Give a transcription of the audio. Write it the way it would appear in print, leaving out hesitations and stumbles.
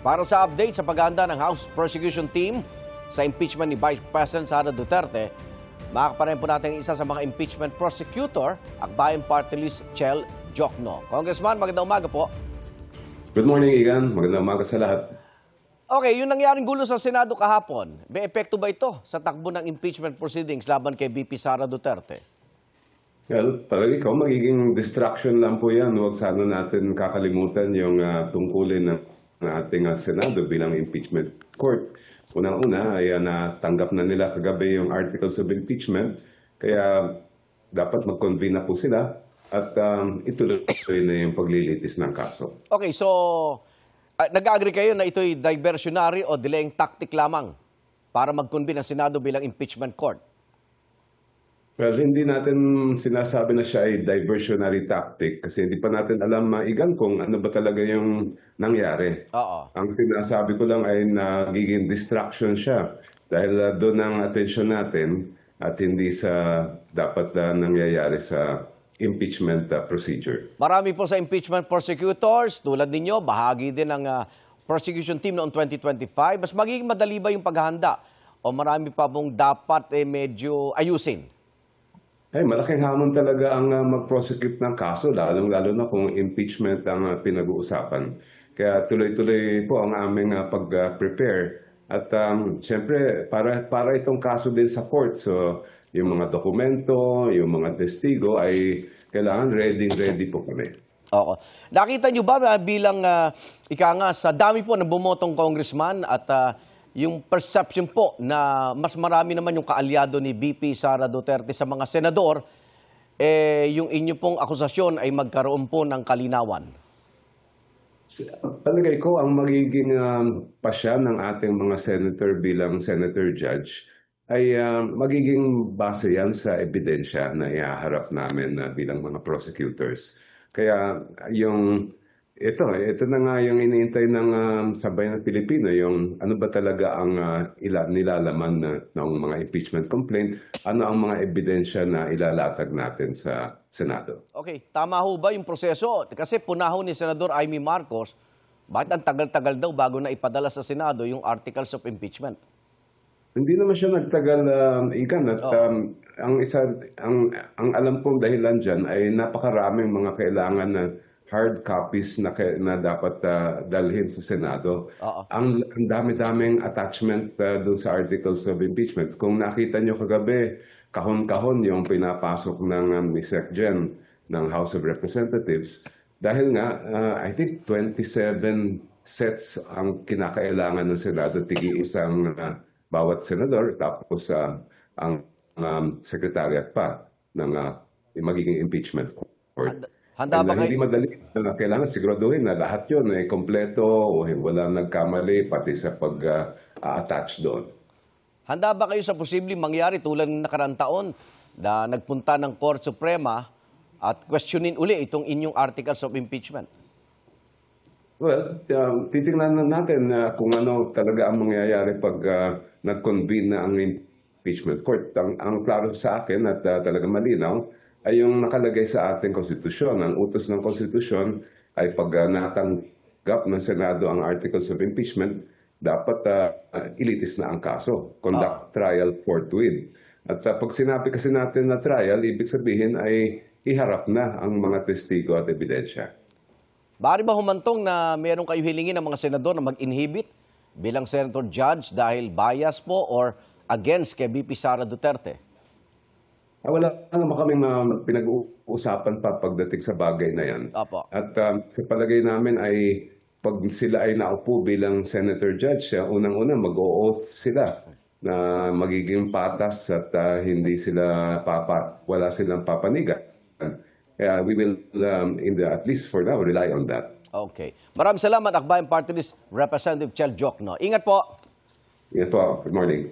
Para sa update sa paghahanda ng House Prosecution Team sa impeachment ni Vice President Sara Duterte, makakaparin po natin isa sa mga impeachment prosecutor, Akbayan Party List Chel Jokno. Congressman, magandang umaga po. Good morning, Igan. Magandang umaga sa lahat. Okay, yung nangyaring gulo sa Senado kahapon, may epekto ba ito sa takbo ng impeachment proceedings laban kay VP Sara Duterte? Well, talaga ikaw, magiging distraction lang po yan. Huwag sana natin kakalimutan yung tungkulin ng ating Senado bilang impeachment court. Unang-una ay natanggap na nila kagabi yung articles of impeachment. Kaya dapat mag-convene na po sila at ituloy na yung paglilitis ng kaso. Okay, so nag-agree kayo na ito'y diversionary o delaying tactic lamang para mag-convene ang Senado bilang impeachment court? Well, hindi natin sinasabi na siya ay diversionary tactic kasi hindi pa natin alam, Igan, kung ano ba talaga yung nangyari. Oo. Ang sinasabi ko lang ay nagiging distraction siya dahil doon ang atensyon natin at hindi sa dapat nangyayari sa impeachment procedure. Marami po sa impeachment prosecutors, tulad ninyo, bahagi din ng prosecution team noong 2025. Mas magiging madali ba yung paghahanda o marami pa pong dapat medyo ayusin? Ay, malaking hamon talaga ang mag-prosecute ng kaso, lalong-lalo na kung impeachment ang pinag-uusapan. Kaya tuloy-tuloy po ang aming pag-prepare. At siyempre, para itong kaso din sa court. So, yung mga dokumento, yung mga testigo ay kailangan ready po kami. Oo. Nakita nyo ba bilang, ika nga, sa dami po ng bumotong congressman at yung perception po na mas marami naman yung kaalyado ni VP Sara Duterte sa mga senador, yung inyo pong akusasyon ay magkaroon po ng kalinawan? Palagay ko ang magiging pasya ng ating mga senator bilang senator judge ay magiging base yan sa ebidensya na ihaharap namin bilang mga prosecutors. Kaya ito na nga yung iniintay ng sabayan ng Pilipino, yung ano ba talaga ang nilalaman ng mga impeachment complaint, ano ang mga ebidensya na ilalatag natin sa Senado. Okay, tama ho ba yung proseso? Kasi punahon ni Senador Amy Marcos, bakit ang tagal-tagal daw bago na ipadala sa Senado yung articles of impeachment? Hindi naman siya nagtagal, Igan, at ang alam kong dahilan dyan ay napakaraming mga kailangan na hard copies na dapat dalhin sa Senado. Ang dami-daming attachment doon sa articles of impeachment. Kung nakita nyo kagabi, kahon-kahon yung pinapasok ng SecGen ng House of Representatives. Dahil nga, I think 27 sets ang kinakailangan ng Senado, tigi-isang bawat senador, tapos ang secretariat pa ng magiging impeachment court. Handa ba kayo? Hindi madali. Kailangan siguraduhin na lahat yun ay kompleto o walang nagkamali pati sa pag-attach doon. Handa ba kayo sa posibleng mangyari tulad ng nakaraang taon na nagpunta ng Court Suprema at questionin uli itong inyong articles of impeachment? Well, titingnan natin kung ano talaga ang mangyayari pag nag-convene na ang impeachment court. Ang klaro sa akin at talaga malinaw ay yung nakalagay sa ating konstitusyon. Ang utos ng konstitusyon ay pag natanggap ng Senado ang articles of impeachment, dapat ilitis na ang kaso. Conduct trial forthwith. At pag sinabi kasi natin na trial, ibig sabihin ay iharap na ang mga testigo at ebidensya. Bari ba humantong na meron kayo hilingin ng mga senador na mag-inhibit bilang senator judge dahil bias po or against kay VP Sara Duterte? Wala naman kaming pinag-uusapan pa pagdating sa bagay na yan. Opo. At sa palagay namin ay pag sila ay naupo bilang senator judge, unang-una mag-o-oath sila na magiging patas at hindi sila wala silang papanigan. Kaya we will, at least for now, rely on that. Okay. Maraming salamat, Akbayan Party List Representative Chel Jokno. Ingat po. Ingat po. Good morning.